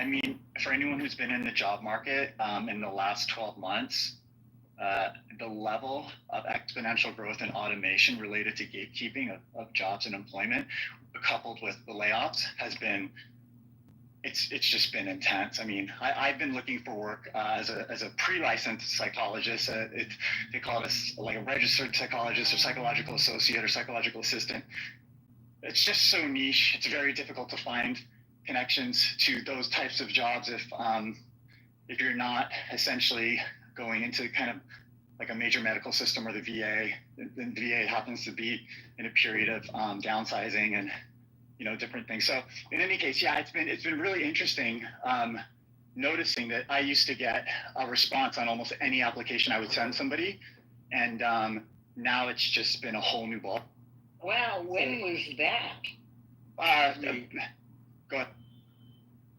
mean, for anyone who's been in the job market in the last 12 months, the level of exponential growth and automation related to gatekeeping of jobs and employment, coupled with the layoffs, has been, it's just been intense. I mean, I've been looking for work as a pre-licensed psychologist. They call it like a registered psychologist or psychological associate or psychological assistant. It's just so niche. It's very difficult to find connections to those types of jobs if you're not essentially going into kind of like a major medical system or the VA. The VA happens to be in a period of downsizing and different things. So in any case, yeah, it's been really interesting noticing that I used to get a response on almost any application I would send somebody, and now it's just been a whole new ball. Wow, when was that? Go ahead.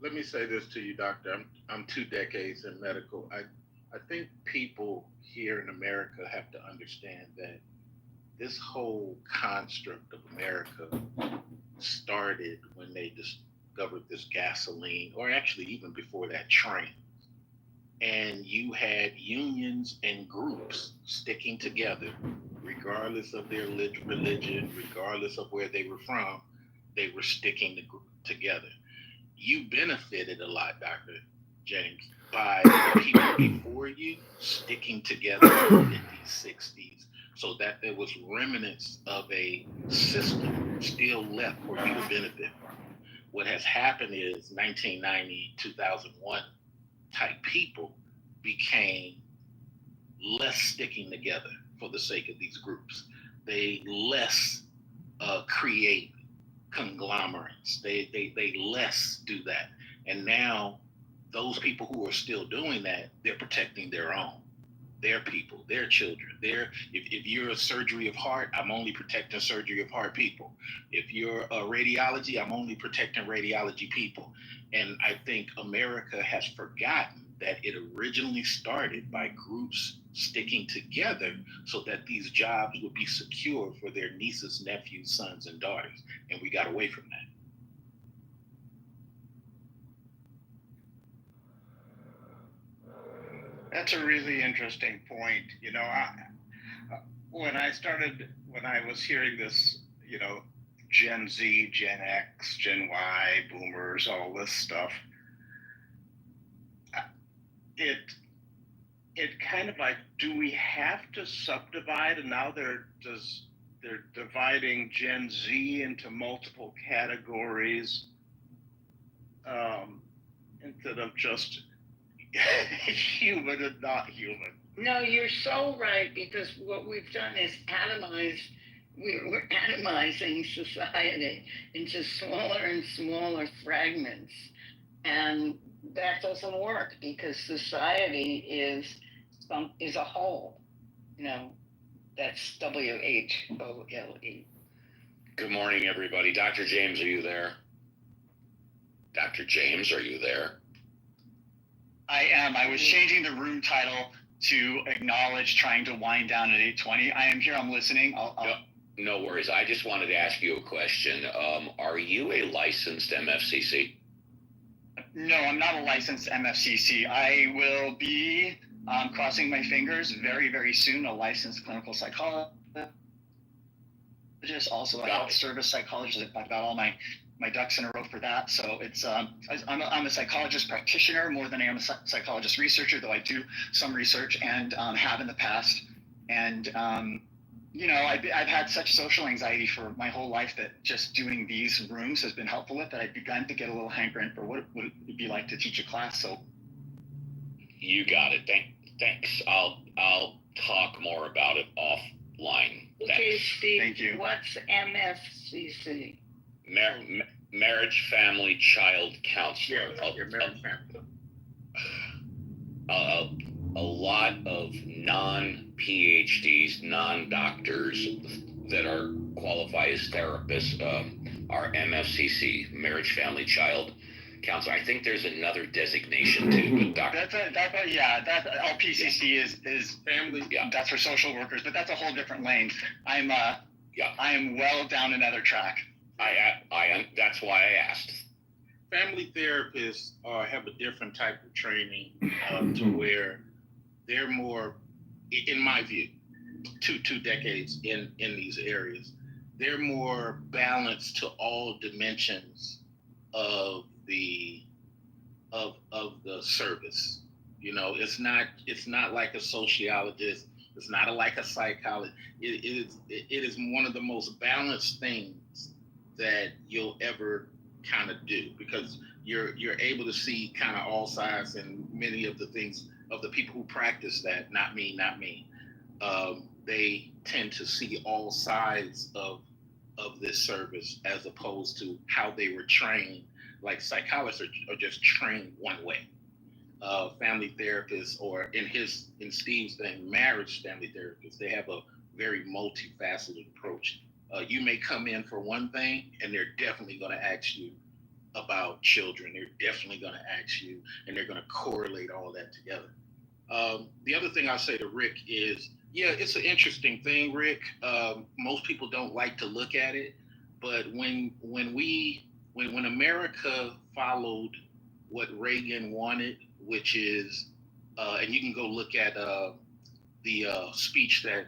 Let me say this to you, Doctor. I'm 2 decades in medical. I think people here in America have to understand that this whole construct of America started when they discovered this gasoline, or actually even before that, train. And you had unions and groups sticking together, regardless of their religion, regardless of where they were from, they were sticking together. You benefited a lot, Dr. James, by the people before you sticking together in the 50s, 60s, so that there was remnants of a system still left for you to benefit from. What has happened is 1990, 2001 type people became less sticking together for the sake of these groups. They less create conglomerates. They less do that. And now those people who are still doing that, they're protecting their own, their people, their children. If you're a surgery of heart, I'm only protecting surgery of heart people. If you're a radiology, I'm only protecting radiology people. And I think America has forgotten that it originally started by groups sticking together so that these jobs would be secure for their nieces, nephews, sons, and daughters. And we got away from that. That's a really interesting point. When I was hearing this, Gen Z, Gen X, Gen Y, boomers, all this stuff, it kind of like, do we have to subdivide? And now they're dividing Gen Z into multiple categories instead of just human and not human. No, you're so right, because what we've done is we're atomizing society into smaller and smaller fragments. And that doesn't work, because society is a whole. That's WHOLE. Good morning, everybody. Dr. James, are you there? Dr. James, are you there? I am. I was changing the room title to acknowledge trying to wind down at 8:20. I am here. I'm listening. No worries. I just wanted to ask you a question. Are you a licensed MFCC? No, I'm not a licensed MFCC. I will be crossing my fingers very, very soon, a licensed clinical psychologist, also a health service psychologist. I've got all my ducks in a row for that. So it's I'm a psychologist practitioner more than I am a psychologist researcher, though I do some research and have in the past. And I've had such social anxiety for my whole life that just doing these rooms has been helpful with that. I've begun to get a little hankering for what would it be like to teach a class. So you got it. Thanks. I'll talk more about it offline. Okay, Steve. Thank you. What's MFCC? Marriage, Family, Child Counselor. A lot of non-PhDs, non-doctors that are qualified as therapists are MFCC, Marriage, Family, Child Counselor. I think there's another designation too, but that LPCC is family. Yeah, that's for social workers, but that's a whole different lane. I am well down another track. That's why I asked. family therapists have a different type of training to where they're more, in my view, two decades in these areas, they're more balanced to all dimensions of the the service. You know, it's not like a sociologist, it's not like a psychologist. It is one of the most balanced things that you'll ever kind of do, because you're able to see kind of all sides, and many of the things of the people who practice that, not me, they tend to see all sides of this service, as opposed to how they were trained. Like psychologists are just trained one way. Family therapists, or in Steve's thing, marriage family therapists, they have a very multifaceted approach. You may come in for one thing, and they're definitely going to ask you about children. They're definitely going to ask you, and they're going to correlate all that together. The other thing I'll say to Rick is, yeah, it's an interesting thing, Rick. Most people don't like to look at it, but when America followed what Reagan wanted, which is, and you can go look at the speech that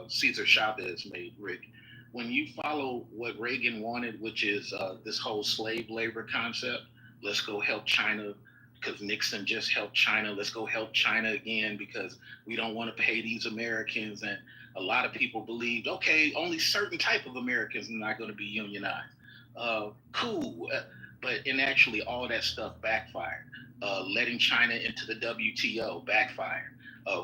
Cesar Chavez made, Rick. When you follow what Reagan wanted, which is this whole slave labor concept, let's go help China because Nixon just helped China. Let's go help China again because we don't want to pay these Americans. And a lot of people believed, okay, only certain type of Americans are not going to be unionized. Cool. But in actually all that stuff backfired. Letting China into the WTO backfired.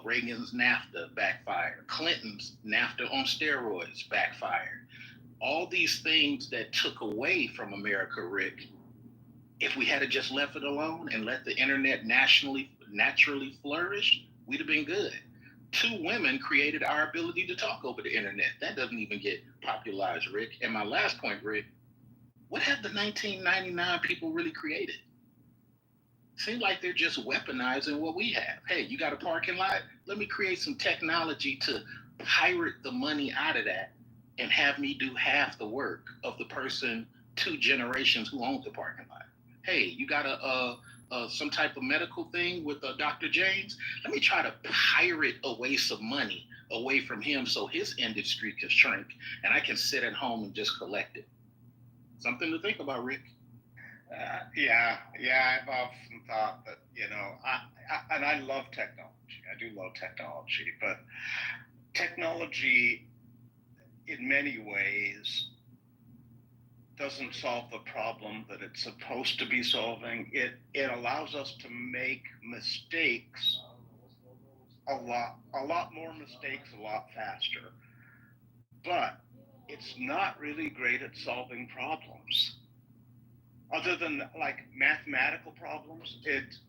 Reagan's NAFTA backfired. Clinton's NAFTA on steroids backfired. All these things that took away from America, Rick, if we had just left it alone and let the internet naturally flourish, we'd have been good. Two women created our ability to talk over the internet. That doesn't even get popularized, Rick. And my last point, Rick, what have the 1999 people really created? Seems like they're just weaponizing what we have. Hey, you got a parking lot? Let me create some technology to pirate the money out of that and have me do half the work of the person 2 generations who owns the parking lot. Hey, you got some type of medical thing with Dr. James? Let me try to pirate away some money away from him so his industry can shrink and I can sit at home and just collect it. Something to think about, Rick. Yeah, I've often thought that, I love technology. I do love technology, but technology in many ways doesn't solve the problem that it's supposed to be solving. It allows us to make mistakes, a lot more mistakes a lot faster. But it's not really great at solving problems. Other than like mathematical problems, it's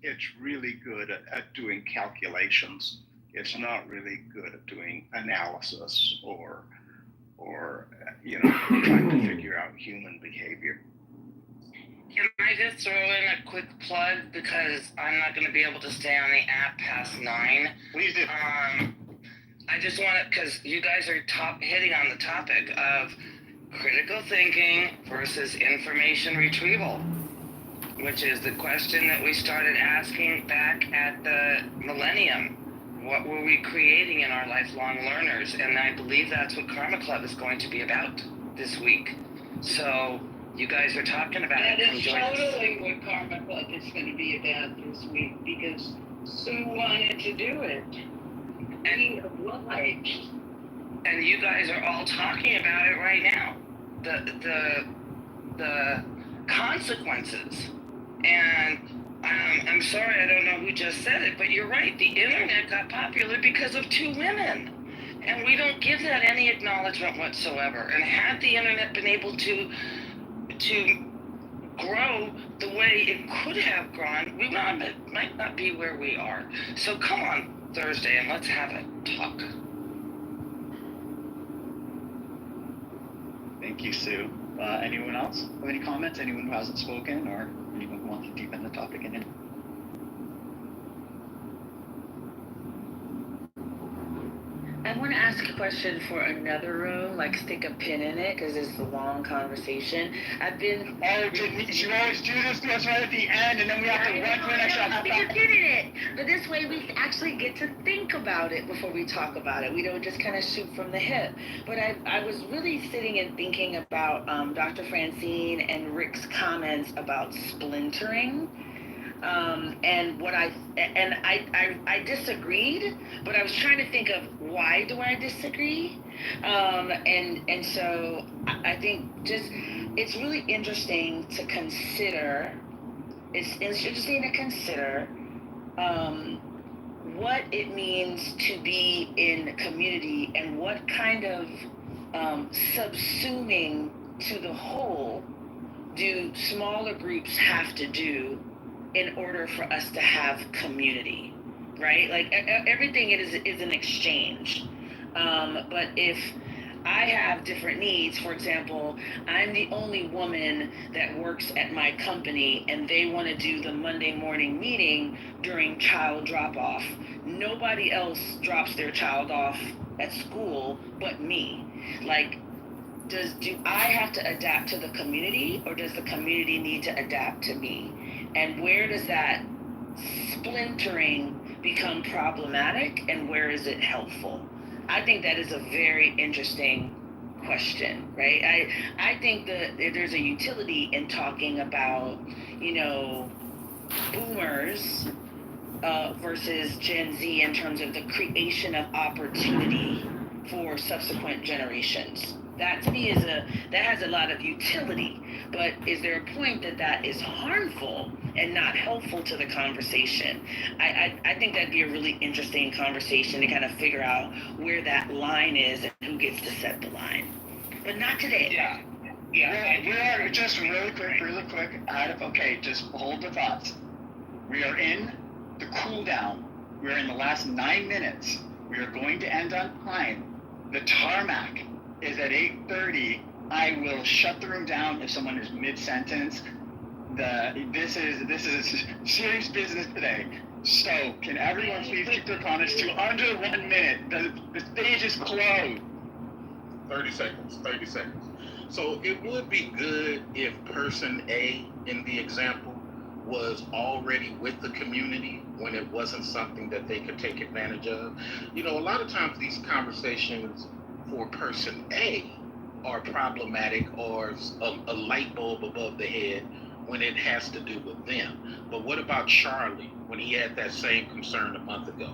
really good at doing calculations. It's not really good at doing analysis or trying to figure out human behavior. Can I just throw in a quick plug because I'm not going to be able to stay on the app past 9. Please do. I just want to, because you guys are hitting on the topic of critical thinking versus information retrieval, which is the question that we started asking back at the millennium. What were we creating in our lifelong learners? And I believe that's what Karma Club is going to be about this week. So you guys are talking about that it. That is totally what Karma Club is going to be about this week, because Sue wanted to do it. And obliged. And you guys are all talking about it right now. The consequences. And I'm sorry, I don't know who just said it, but you're right. The internet got popular because of 2 women. And we don't give that any acknowledgement whatsoever. And had the internet been able to grow the way it could have grown, we might not be where we are. So come on Thursday and let's have a talk. Thank you, Sue. Anyone else have any comments? Anyone who hasn't spoken, or anyone who wants to deepen the topic in it? I want to ask a question for another room, like stick a pin in it, because it's a long conversation. I've been... Oh, Denise, you always do this to us right at the end, and then we have to run for an extra half Stick a hour. pin in it. But this way we actually get to think about it before we talk about it. We don't just kind of shoot from the hip. But I was really sitting and thinking about Dr. Francine and Rick's comments about splintering. And I disagreed, but I was trying to think of why do I disagree, and so I think just it's really interesting to consider. It's interesting to consider what it means to be in community and what kind of subsuming to the whole do smaller groups have to do in order for us to have community, right? Like everything is an exchange. But if I have different needs, for example, I'm the only woman that works at my company and they want to do the Monday morning meeting during child drop off. Nobody else drops their child off at school but me. Like, do I have to adapt to the community or does the community need to adapt to me? And where does that splintering become problematic and where is it helpful? I think that is a very interesting question, right? I think that there's a utility in talking about, boomers versus Gen Z in terms of the creation of opportunity for subsequent generations. That to me that has a lot of utility, but is there a point that is harmful and not helpful to the conversation? I think that'd be a really interesting conversation to kind of figure out where that line is and who gets to set the line. But not today. Yeah. We are just really quick. Okay, just hold the thoughts. We are in the cool down. We are in the last 9 minutes. We are going to end on time. The tarmac is at 8:30. I will shut the room down if someone is mid-sentence. This is serious business today. So can everyone please keep their comments to under 1 minute? The stage is closed. 30 seconds. So it would be good if person A in the example was already with the community when it wasn't something that they could take advantage of. A lot of times these conversations for person A are problematic or a light bulb above the head when it has to do with them. But what about Charlie when he had that same concern a month ago?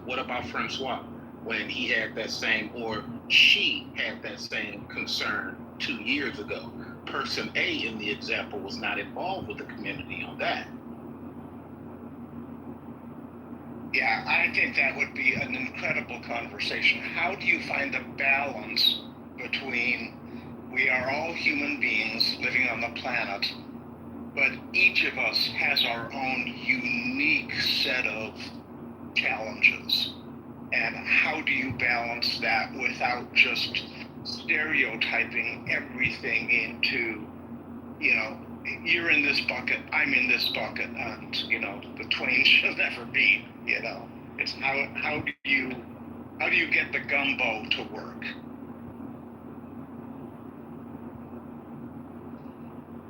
What about Francois when he had that same, or she had that same concern 2 years ago? Person A in the example was not involved with the community on that. Yeah, I think that would be an incredible conversation. How do you find the balance between we are all human beings living on the planet, but each of us has our own unique set of challenges? And how do you balance that without just stereotyping everything into, you're in this bucket, I'm in this bucket, and, the twain shall never be, It's how do you get the gumbo to work?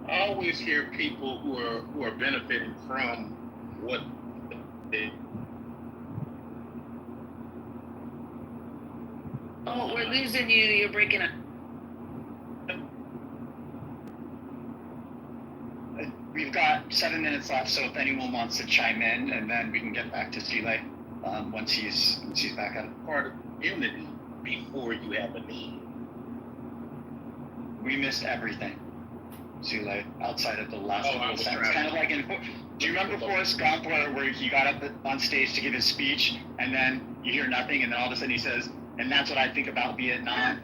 I always hear people who are benefiting from what they... Oh, we're losing you. You're breaking up. We've got 7 minutes left, so if anyone wants to chime in, and then we can get back to Sile once he's back up. Part of community before you have a need. We missed everything, Sile, outside of the last little sentence. Kind of like do you remember Forrest Gump where he got up on stage to give his speech, and then you hear nothing, and then all of a sudden he says, and that's what I think about Vietnam.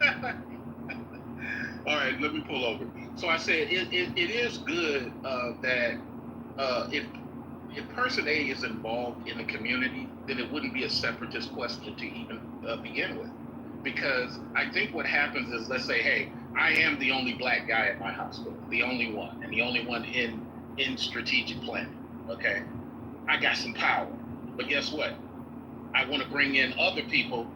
All right, let me pull over. So I said it is good that if person A is involved in the community, then it wouldn't be a separatist question to even begin with. Because I think what happens is, let's say, hey, I am the only black guy at my hospital, the only one, and the only one in strategic planning, okay? I got some power, but guess what? I want to bring in other people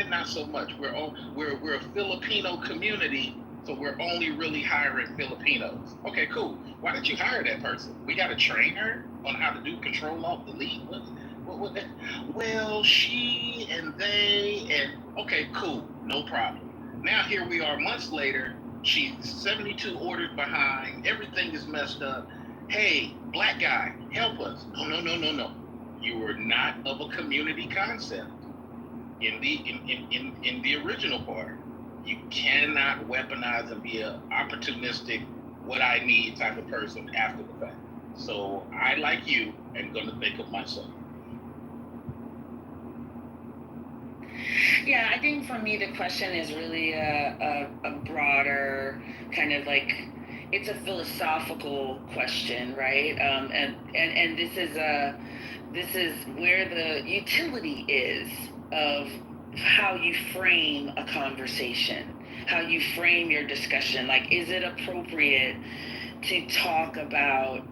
Not so much. We're a Filipino community, so we're only really hiring Filipinos. Okay, cool. Why did you hire that person? We got to train her on how to do control alt delete. What that? Well, she and they and okay, cool, no problem. Now here we are months later. She's 72 orders behind. Everything is messed up. Hey, black guy, help us. No. You were not of a community concept in the original part. You cannot weaponize and be an opportunistic, what I need type of person after the fact. So I, like you, am going to think of myself. Yeah, I think for me the question is really a broader kind of like, it's a philosophical question, right? And this is where the utility is of how you frame a conversation, how you frame your discussion. Like, is it appropriate to talk about,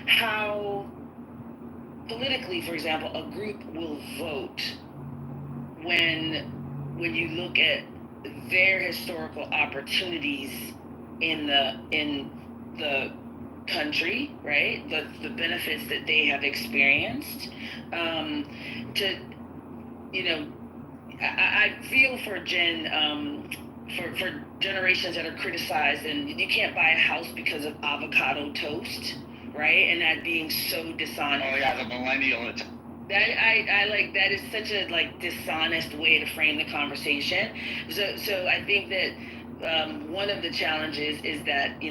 how politically, for example, a group will vote when you look at their historical opportunities in the country, right? The benefits that they have experienced. I feel for for generations that are criticized, and you can't buy a house because of avocado toast, right? And that being so dishonest. Oh yeah, the millennial. That I like, that is such a dishonest way to frame the conversation. So I think that one of the challenges is that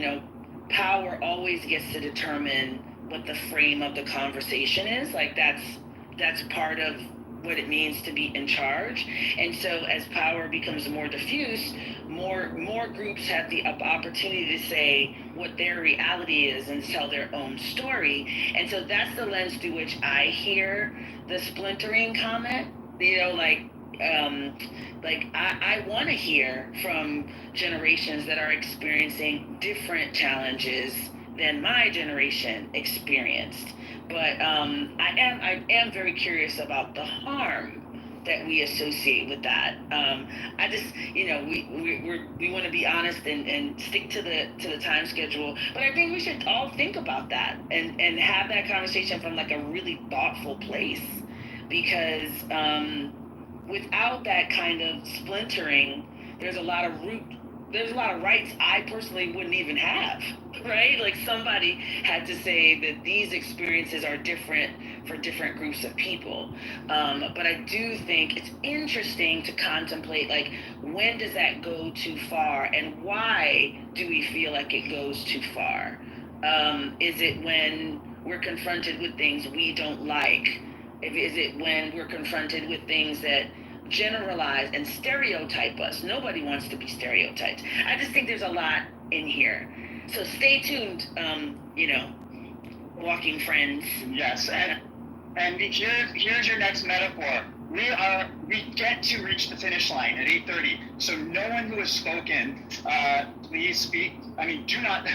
power always gets to determine what the frame of the conversation is. Like, that's part of what it means to be in charge. And so as power becomes more diffuse, more groups have the opportunity to say what their reality is and tell their own story. And so that's the lens through which I hear the splintering comment. I want to hear from generations that are experiencing different challenges than my generation experienced. But I am very curious about the harm that we associate with that. I just, we want to be honest and stick to the time schedule. But I think we should all think about that and have that conversation from a really thoughtful place, because without that kind of splintering, there's a lot of rights I personally wouldn't even have, right? Like, somebody had to say that these experiences are different for different groups of people. But I do think it's interesting to contemplate, when does that go too far, and why do we feel like it goes too far? Is it when we're confronted with things we don't like? Is it when we're confronted with things that generalize and stereotype us? Nobody wants to be stereotyped. I just think there's a lot in here. So stay tuned, walking friends. Yes, and here's your next metaphor. We get to reach the finish line at 8:30. So no one who has spoken, please speak. I mean, do not.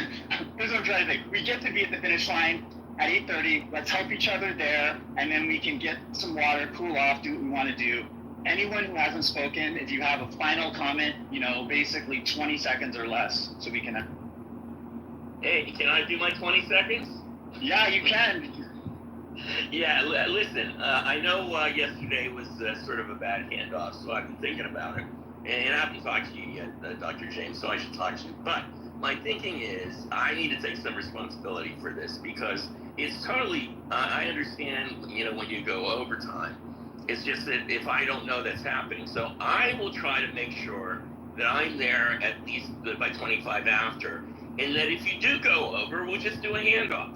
Here's what I'm trying to think. We get to be at the finish line at 8:30. Let's help each other there, and then we can get some water, cool off, do what we want to do. Anyone who hasn't spoken, if you have a final comment, basically 20 seconds or less, so we can. Hey, can I do my 20 seconds? Yeah, you can. Yeah, listen, I know yesterday was sort of a bad handoff, so I've been thinking about it. And I haven't talked to you yet, Dr. James, so I should talk to you. But my thinking is I need to take some responsibility for this, because it's totally, I understand, when you go overtime. It's just that if I don't know that's happening. So I will try to make sure that I'm there at least by 25 after. And that if you do go over, we'll just do a handoff.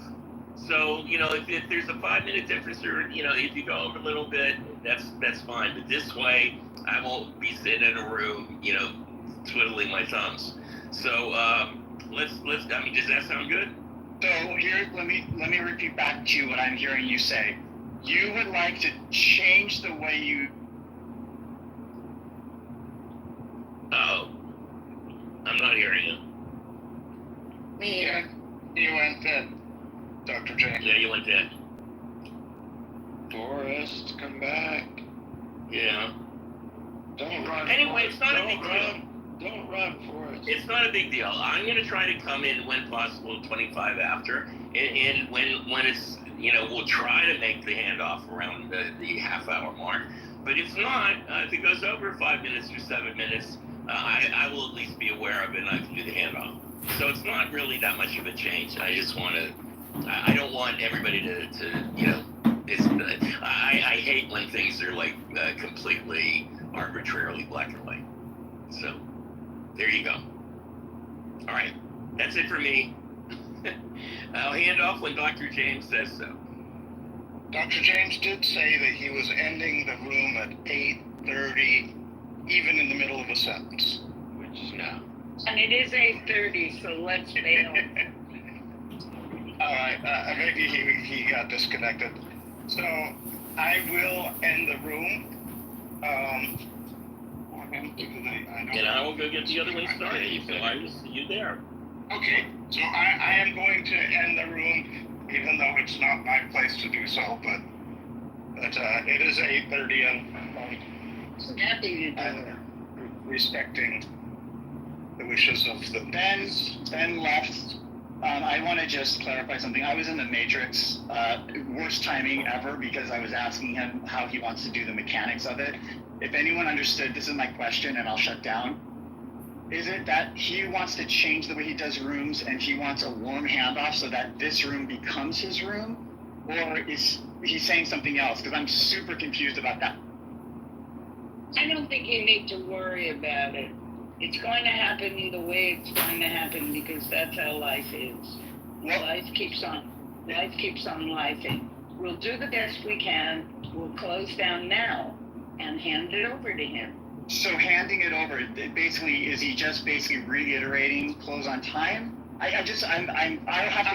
So, if there's a 5-minute difference, or, if you go over a little bit, that's fine. But this way, I won't be sitting in a room, twiddling my thumbs. So, let's, does that sound good? So here, let me repeat back to you what I'm hearing you say. You would like to change the way you. Uh-oh. I'm not hearing you. Me either. You went dead, Dr. James. Yeah, you went dead. Forrest, come back. Yeah. Don't run. Anyway, it's not a big deal. Don't run for it. It's not a big deal. I'm going to try to come in when possible, 25 after, and when it's, we'll try to make the handoff around the half-hour mark. But if not, if it goes over 5 minutes or 7 minutes, I will at least be aware of it and I can do the handoff. So it's not really that much of a change. I just want to, I don't want everybody to I hate when things are like completely arbitrarily black and white. So there you go. All right, that's it for me. I'll hand off when Dr. James says so. Dr. James did say that he was ending the room at 8:30, even in the middle of a sentence. Which is now. And it is 8:30, so let's bail. All right, maybe he got disconnected. So I will end the room. And I will go get the other one started. So I will see you there. Okay, so I am going to end the room, even though it's not my place to do so, but it is 8:30 and So happy to do it. respecting the wishes of the Ben left. I want to just clarify something. I was in the Matrix. Worst timing ever because I was asking him how he wants to do the mechanics of it. If anyone understood, this is my question, and I'll shut down. Is it that he wants to change the way he does rooms and he wants a warm handoff so that this room becomes his room? Or is he saying something else? Because I'm super confused about that. I don't think you need to worry about it. It's going to happen either way. It's going to happen because that's how life is. Well, Life keeps on lifing. We'll do the best we can. We'll close down now and hand it over to him. so handing it over, is he just basically reiterating close on time? I'll have to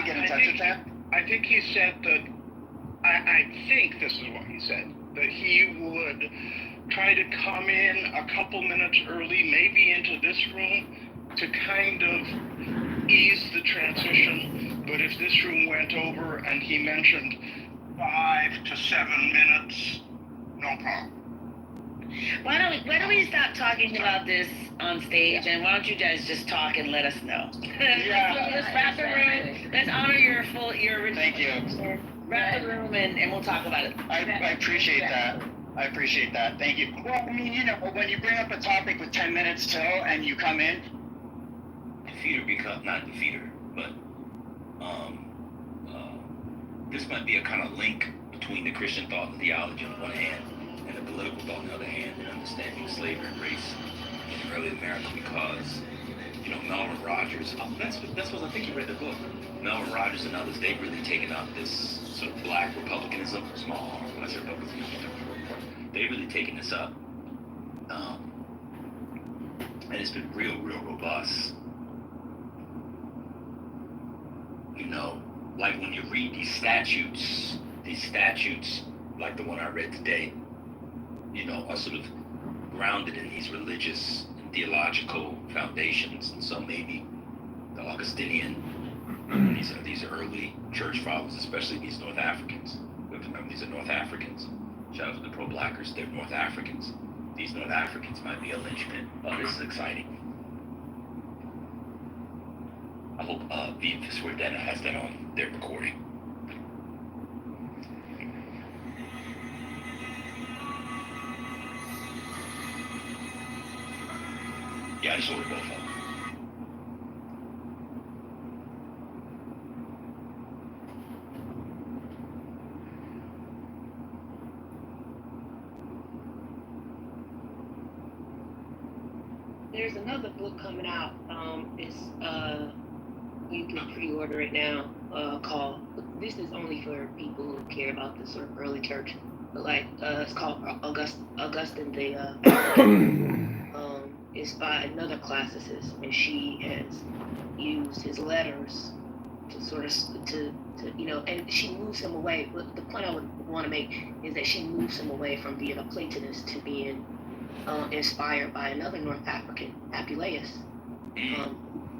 get in touch with him. I think he said that, I think this is what he said, that he would try to come in a couple minutes early, maybe into this room, to kind of ease the transition. But if this room went over and he mentioned 5 to 7 minutes, no problem. Why don't we stop talking about this on stage, and why don't you guys just talk and let us know? Let's wrap the room. Let's honor your Thank you. Wrap the room, and we'll talk about it. I appreciate that. I appreciate that. Thank you. Well, I mean, when you bring up a topic with 10 minutes till and you come in, defeater become not defeater, but this might be a kind of link between the Christian thought and theology on one hand and the political thought on the other hand, and understanding slavery and race in early America, because Melvin Rogers, that's what I think you read the book. Melvin Rogers and others, they've really taken up this sort of black republicanism, small R, when I say republicanism, they've really taken this up, and it's been real robust. Like when you read these statutes, like the one I read today, are sort of grounded in these religious and theological foundations. And so maybe the Augustinian, these early church fathers, especially these North Africans. These are North Africans. Shout out to the pro-blackers, they're North Africans. These North Africans might be a linchpin. Oh, this is exciting. I hope VFS Dana has that on their recording. Yeah, I just ordered both of them. There's another book coming out. You can pre-order it now. Called. This is only for people who care about the sort of early church. But it's called Augustine the. It's by another classicist, and she has used his letters to sort of and she moves him away. But the point I would want to make is that she moves him away from being a Platonist to being inspired by another North African, Apuleius.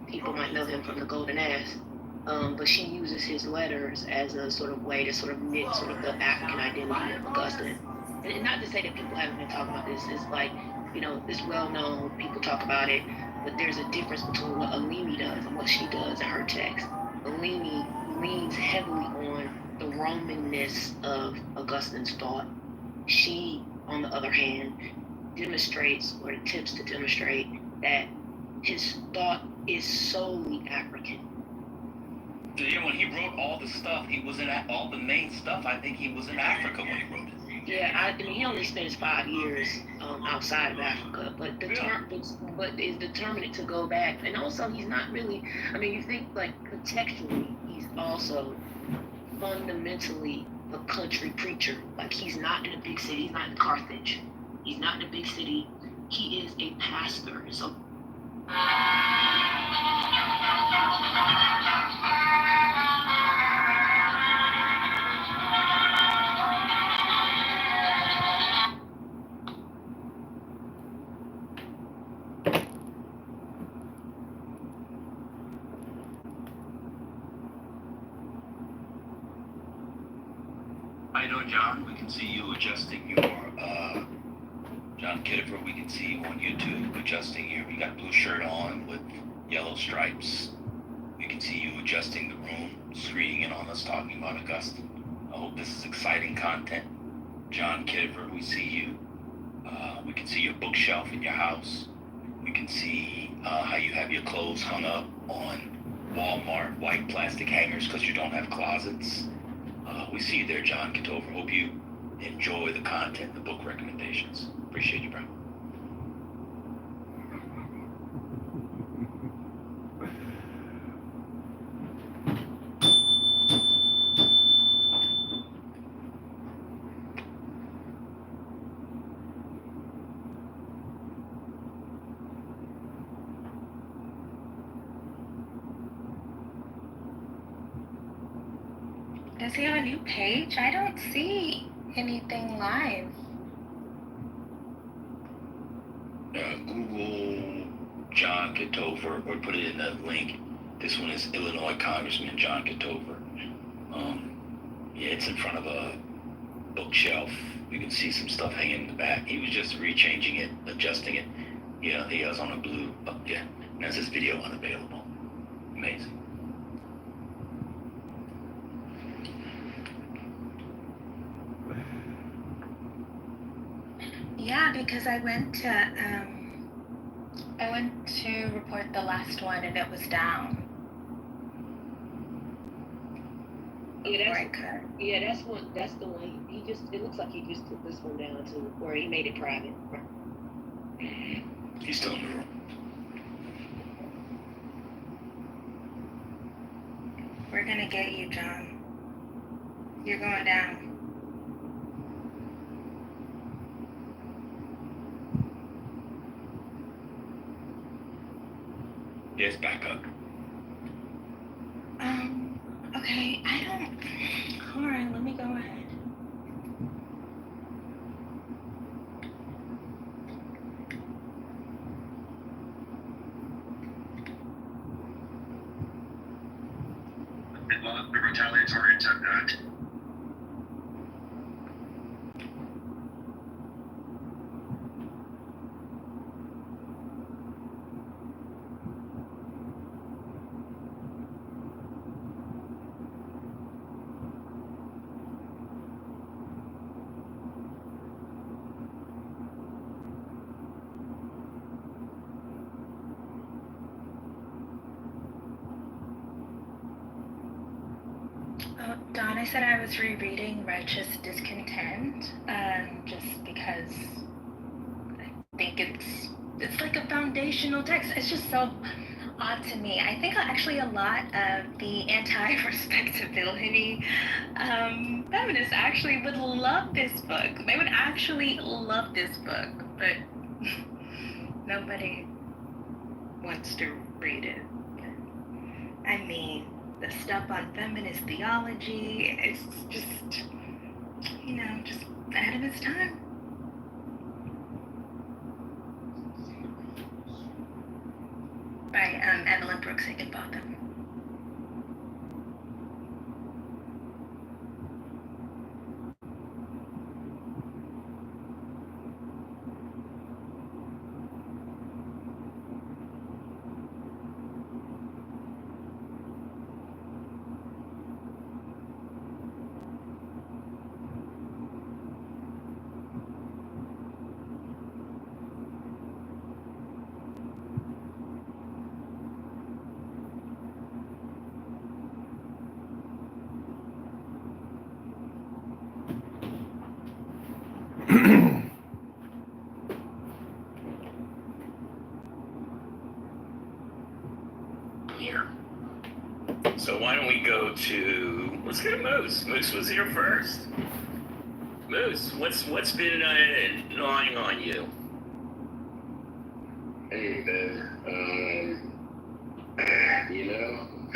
People might know him from the Golden Ass, but she uses his letters as a sort of way to sort of knit sort of the African identity of Augustine and not to say that people haven't been talking about this, it's like, you know, it's well known, people talk about it, but there's a difference between what Alimi does and what she does in her text. Alimi leans heavily on the Romanness of Augustine's thought. She, on the other hand, demonstrates or attempts to demonstrate that his thought is solely African. Yeah, when he wrote all the stuff, he was in all the main stuff. I think he was in Africa when he wrote it. Yeah, I mean, he only spends 5 years outside of Africa, but but is determined to go back. And also, he's not really. I mean, you think like contextually, he's also fundamentally a country preacher. Like he's not in a big city. He's not in Carthage. He's not in a big city. He is a pastor. So. How you doing, John? We can see you adjusting your, John Kitover, we can see you on YouTube adjusting you got a blue shirt on with yellow stripes. We can see you adjusting the room, screening in on us talking about Augustine. I hope this is exciting content. John Kitover, we see you. We can see your bookshelf in your house. We can see how you have your clothes hung up on Walmart white plastic hangers because you don't have closets. We see you there, John Kitover. Hope you enjoy the content, the book recommendations. Appreciate you, bro. Does he have a new page? I don't see anything live. Google John Kitover or put it in the link. This one is Illinois Congressman John Kitover. Yeah, it's in front of a bookshelf. You can see some stuff hanging in the back. He was just rechanging it, adjusting it. Yeah, he has on a blue. Yeah, and that's his video unavailable. Amazing. Yeah, because I went to report the last one and it was down. Yeah, that's the one. It looks like he just took this one down too, or he made it private. He's still in the room. We're gonna get you, John. You're going down. Yes, back up. Okay, hold on, let me go ahead. The retaliatory attack. Don, I said I was rereading Righteous Discontent, just because I think it's like a foundational text. It's just so odd to me. I think actually a lot of the anti-respectability feminists actually would love this book. They would actually love this book, but nobody wants to read it. I mean, the stuff on feminist theology, it's just, just ahead of its time. By Evelyn Brooks Higginbotham. to, let's go to Moose. Moose was here first. Moose, what's been gnawing on you? Hey, Ben.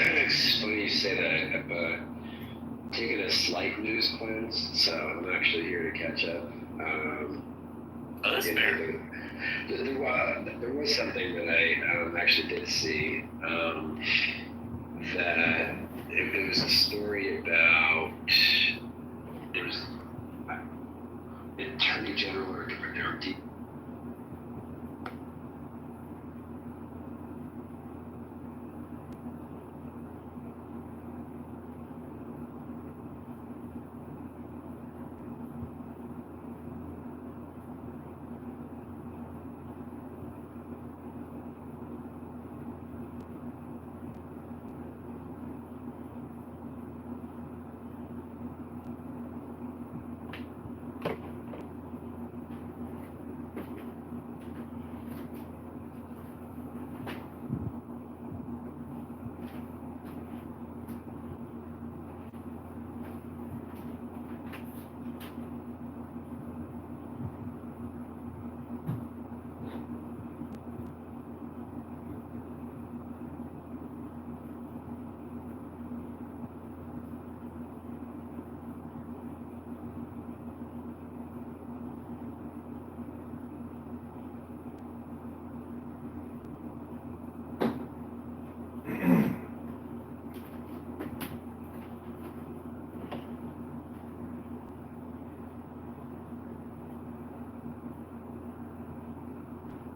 It's funny you say that. I've taken a slight news cleanse, so I'm actually here to catch up. Oh, that's fair. There was something that I actually did see. That it was a story about there was an attorney general or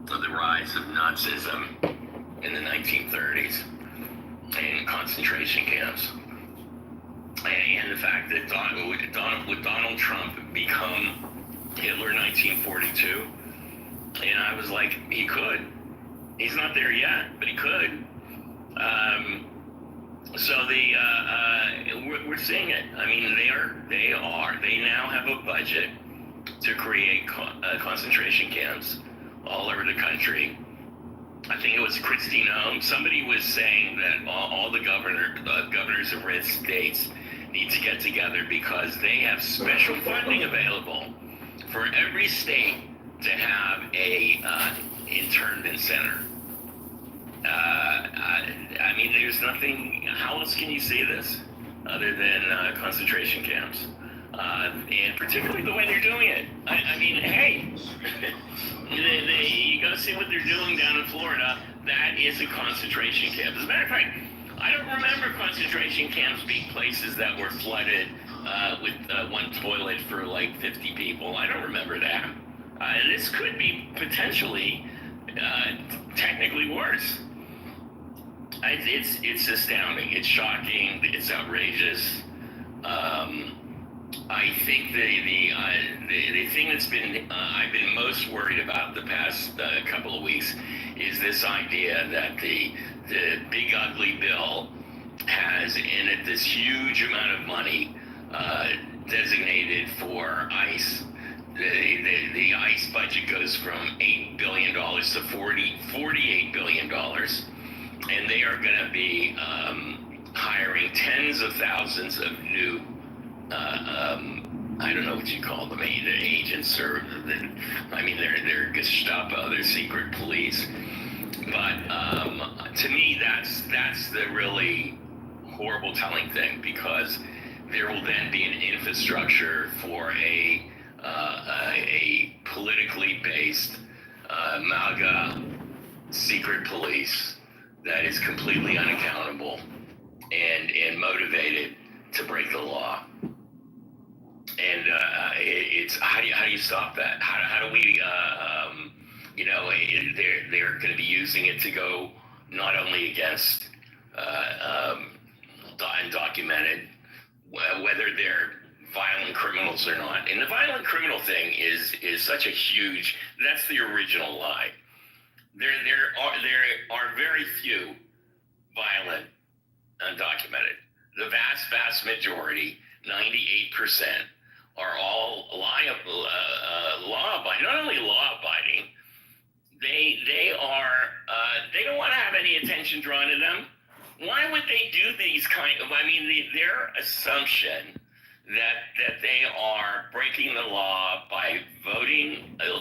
The rise of Nazism in the 1930s and concentration camps, and the fact that would Donald Trump become Hitler 1942, and I was like, he could. He's not there yet, but he could. So we're seeing it. I mean, they now have a budget to create concentration camps all over the country. I think it was Christine Holmes. Somebody was saying that all the governors of red states need to get together because they have special funding available for every state to have a internment center. I mean, there's nothing. How else can you see this other than concentration camps? And particularly the way they're doing it. I mean, hey, you go see what they're doing down in Florida. That is a concentration camp. As a matter of fact, I don't remember concentration camps being places that were flooded with one toilet for like 50 people. I don't remember that. This could be potentially technically worse. It's astounding. It's shocking. It's outrageous. I think the thing that's been I've been most worried about the past couple of weeks is this idea that the big ugly bill has in it this huge amount of money designated for ICE. The ICE budget goes from $8 billion to $48 billion, and they are going to be hiring tens of thousands of new I don't know what you call them, agents, or they're Gestapo, they're secret police. But to me, that's the really horrible telling thing, because there will then be an infrastructure for a politically based MAGA secret police that is completely unaccountable and motivated to break the law. And it's how do you stop that? How do we they're going to be using it to go not only against undocumented, whether they're violent criminals or not. And the violent criminal thing is such a huge, that's the original lie. There are very few violent undocumented. The vast majority, 98%, are all law-abiding. Not only law-abiding, they don't want to have any attention drawn to them. Why would they do these kind of? I mean, their assumption that they are breaking the law by voting